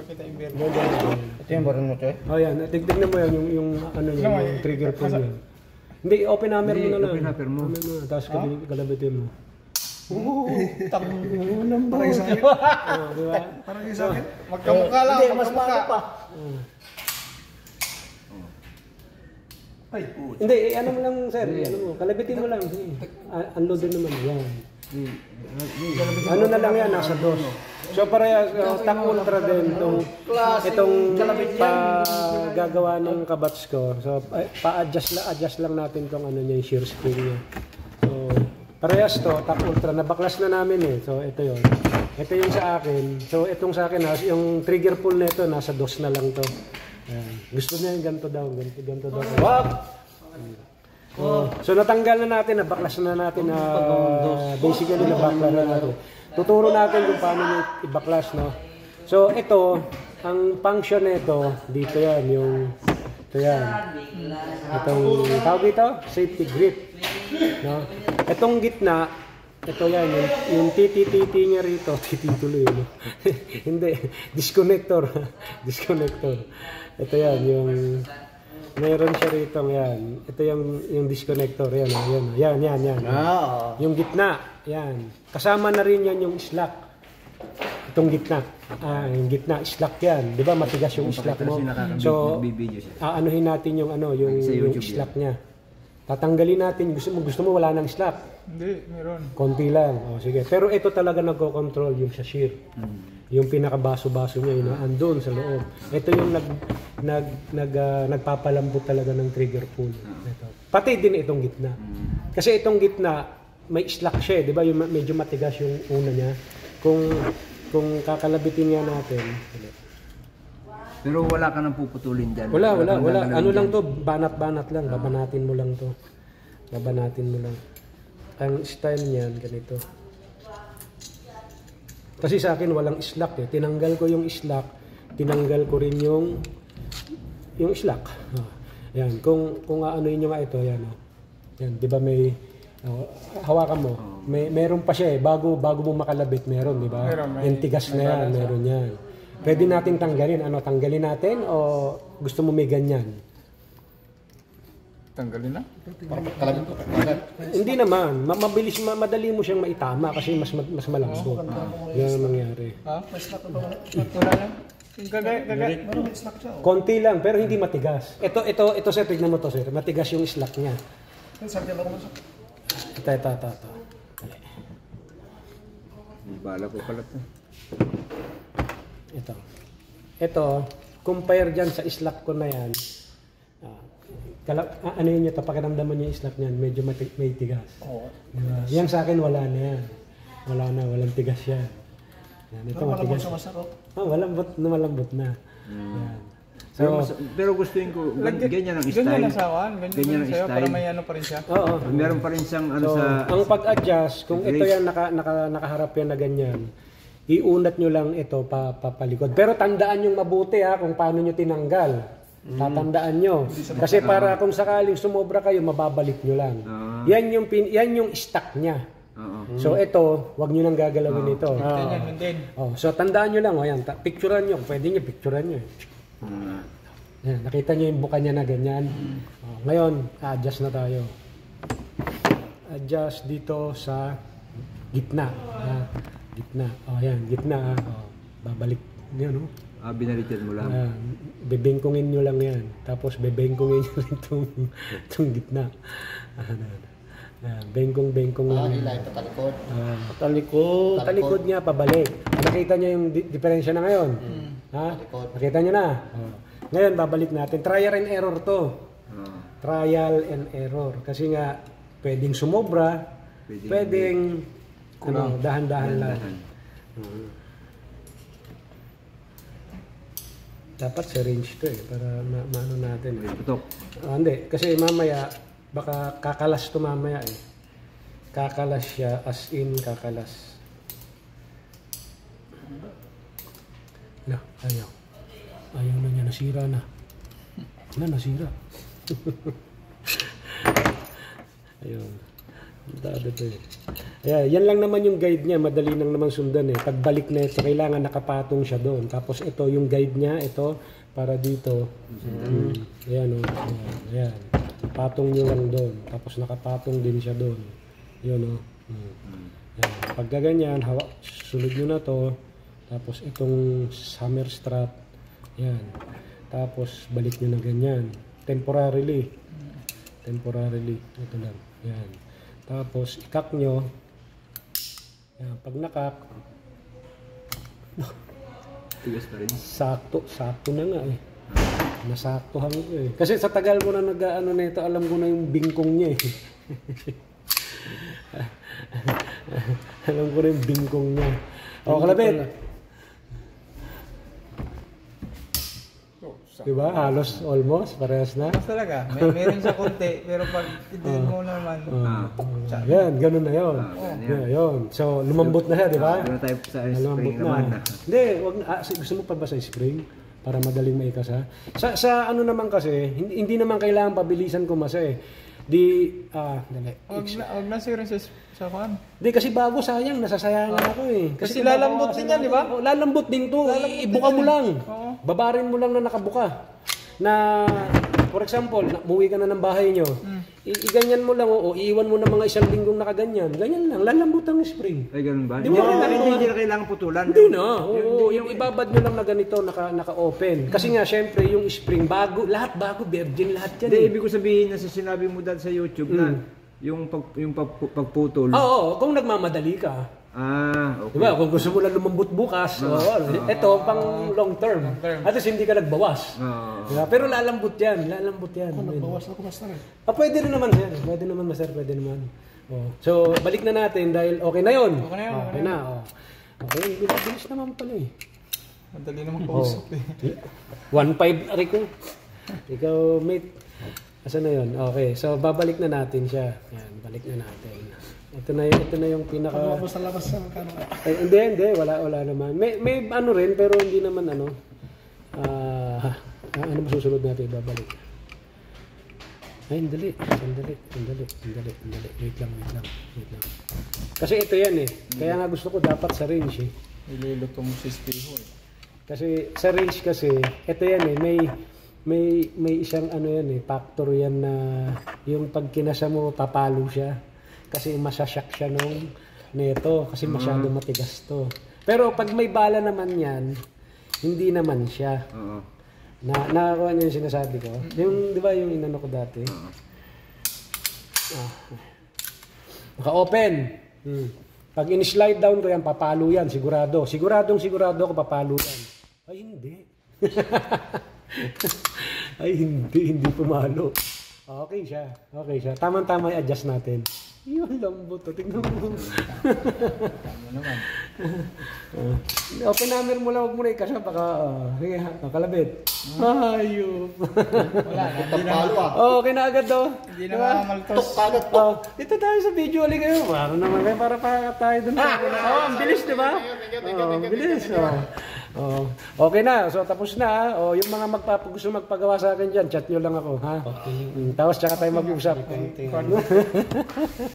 makita yung bearing. Ito yung baron mo to eh? Oh yan, tignan mo yan yung ano niya, yung trigger pull niya. Hindi, open hammer mo na lang. Open hammer mo. Tapos kalabitin mo. Oo, Parang sa akin. Di ba? Parang yung sa akin. Magkamukha lang, Hindi, mas magkamukha. pa. Ay, Hindi, ano mo lang sir, ano mo, kalabitin mo lang. Unload din naman yan. Ano na lang yan, nasa dos. So parehas, Tac Ultra din itong gagawa ng kabats ko. So pa-adjust lang natin tong ano niya, yung shear spring niya. So parehas to, Tac Ultra, nabaklas na namin eh. So ito yon. Ito yung sa akin. So itong sa akin, yung trigger pull nito nasa dos na lang to. Ayan. Gusto niya yung ganito daw, ganito daw. Wag! So natanggal na natin, nabaklas na natin na basically nabaklas na natin. Tuturo natin kung paano nyo ibaklas, no? So ito, ang function nito, dito yan, ito yan. Itong, tawag ito, safety grip. No? Itong gitna, ito yan, yung TTTT niya rito, TT tuloy, no? Hindi, disconnector. Ito yan, mayroon siya rito, yan. Ito yung disconnector, yan. Yung gitna, yan. Kasama na rin yan yung slack. Itong gitna. Yung gitna, slack yan. Di ba matigas yung slack mo? So, aanuhin natin yung slack niya. Tatanggalin natin, gusto mo wala nang slack. hindi, meron. Konti lang. Sige. Pero ito talaga nagko-control yung sa shear. Yung pinakabaso-baso niya, yun, andun sa loob. Ito yung nagpapalambot talaga ng trigger pull. Ito. Pati din itong gitna. Kasi itong gitna, may slack siya, di ba? Yung medyo matigas yung una niya. Kung kakalabitin nga natin. Pero wala ka nang puputulin dyan. Wala. Ano lang to, banat-banat lang. Babanatin mo lang to. Ang style niyan, ganito. Kasi sa akin walang slack eh. Tinanggal ko yung slack, tinanggal ko rin yung slack. Yan, kung aanoin nyo nga ito, yan. Yan, 'di ba may hawakan mo. Meron pa siya eh bago mo makalabit, meron, 'di ba? Yung tigas na yan, meron yan. Pwede nating tanggalin. Tanggalin natin o gusto mo may ganyan? Tanggalin na? Kalabit ko. Hindi naman, mabilis, madali mo siyang maitama kasi mas malambot. Yan ang mangyari. Ha? May slack ba? Wala lang. Yung gagay. May slack siya. Konti lang, pero hindi matigas. Ito sir, tignan mo to sir. Matigas yung slack niya. Sakyan ako mo. Ito. Bala ko pala to. Ito, compare dyan sa slack ko na yan. Ano yun ito, pakiramdaman niya yung slack niyan, medyo may tigas. Diba? Yan sa akin, wala na yan. Walang tigas yan. Ito matigas. Malambot na. Yan. Pero gustuin ko, ganyan ang style. Ganyan ang sawan, ganyan ang style. Para may ano pa rin siya. Oo. Meron pa rin siyang ano sa... Ang pag-adjust, kung ito yan, nakaharap yan na ganyan, iunat nyo lang ito papalikod. Pero tandaan yung mabuti kung paano nyo tinanggal. Tatandaan nyo. Kasi para kung sakaling sumobra kayo, mababalik nyo lang. Yan yung stock niya. So ito, wag nyo nang gagalawin ito. So tandaan nyo lang, yan, picturean nyo. Pwede nyo, picturean nyo. Yan, nakita nyo yung buka niya na ganyan. Ngayon, adjust na tayo. Adjust dito sa gitna. Gitna. Yan, gitna. Babalik nyo, no? Binaliktad mo lang. Bebengkungin nyo lang yan. Tapos bebengkungin nyo rin itong gitna. Bengkong lang. Ito talikod. Talikod niya, pabalik. Nakita nyo yung diferensya na ngayon? Nakita nyo na? Ngayon, babalik natin. Trial and error to. Trial and error. Kasi nga, pwedeng sumobra, pwedeng dahan-dahan lang. Dapat sa range to para maano natin. Putok. Hindi, kasi mamaya baka kakalas to mamaya eh. Kakalas siya, as in kakalas. Ayaw na niya, nasira na. Nasira. Ayun. Dado to eh. Ayan, yan lang naman yung guide niya. Madali nang naman sundan eh. Pagbalik na ito, kailangan nakapatong siya doon. Tapos ito, yung guide niya, ito, para dito. Ayan o. Ayan. Patong nyo lang doon. Tapos nakapatong din siya doon. Yun o. Ayan. Pagka ganyan, sunod nyo na to. Tapos itong hammer strap. Ayan. Tapos balik nyo na ganyan. Temporarily. Ito lang. Ayan. Tapos ikak nyo. Ayan. Pag nakak, Tigas pa rin. sakto na nga eh. Nasaktuhan ko eh. Kasi sa tagal ko na nag-ano na ito, alam ko na yung bingkong niya eh. Alam ko na yung bingkong niya. O, kalabit. Diba? Halos almost. Parehas na. Mas talaga. Meron siya konti. Pero pag titignan mo naman. Yan, ganun na yun. Yun. So, lumambot na siya, di ba? Doon na tayo sa Lumambot spring naman. Hindi, wag na. Gusto mo pa ba sa spring? Para madaling maikasa. Sa ano naman kasi, hindi naman kailangan pabilisan kumasa eh. Dali. Huwag na siguro sa kwan. Di kasi bago sayang, nasasayangan ako eh. Kasi lalambot din yan, di ba? Lalambot din to. Ibuka mo lang. Oo. Babarin mo lang na nakabuka. Na, for example, umuwi ka na ng bahay nyo. Iganyan mo lang o iiwan mo na mga isang linggong nakaganyan. Ganyan lang. Lalambot ang spring. Ay, ganun ba? Di ba? Hindi na kailangan putulan. Hindi na. Oo, yung ibabad nyo lang na ganito, naka-open. Kasi nga, syempre, yung spring, lahat bago, virgin lahat yan. Hindi, ibig ko sabihin na sinabi mo dahil sa YouTube na yung pagputol. Oo, kung nagmamadali ka. Okay. Diba? Kung gusto mo lang lumambot bukas, ito pang long term. At least hindi ka nagbawas. Diba? Pero lalambot yan. Nagbawas ako basta rin. Pwede rin naman, sir. Pwede naman, master. Pwede naman. So, balik na natin dahil okay na yun. Okay na. Okay, bilis naman pala eh. Madali naman kausap eh. 1.5 Rico. Ikaw, mate. Asa na yun? Okay, so babalik na natin siya. Yan, balik na natin. Ito na yung pinaka... Pag sa labas sa kano. Ay, hindi. Wala naman. May ano rin, pero hindi naman ano. Ano ba susunod natin? Babalik. Ay, sandali. Wait lang. Kasi ito yan eh. Kaya nga gusto ko dapat sa range eh. Iluluto mo si Spiho eh. Kasi sa range kasi, ito yan eh. May isang ano yan eh. Factor yan na yung pag kinasa mo, papalo siya. Kasi masasyak siya nung neto. Kasi masyado matigas to. Pero pag may bala naman yan, hindi naman siya. Nakakuha niyo yung sinasabi ko. Yung, di ba yung inano ko dati? Naka-open. Pag in-slide down ko yan, papalo yan. Siguradong ako papalo yan. Ay, hindi. Hindi pumalo. Okay siya. Tama-tama i-adjust natin. Yung lambot to. Tingnan mo. Ano naman? Open hammer mo lang. Huwag mo na ikasa. Baka, sige, kalabit. Ayop. Wala. Hindi na. Okay na agad daw. Hindi na makamaltos. Dito tayo sa video ulit kayo. Para naman kayo. Para tayo dun sa... ang bilis, di ba? Ang bilis. Okay na. So, tapos na. Yung mga gusto magpagawa sa akin dyan, chat nyo lang ako. Ha? Tapos, tsaka tayo mag-usap.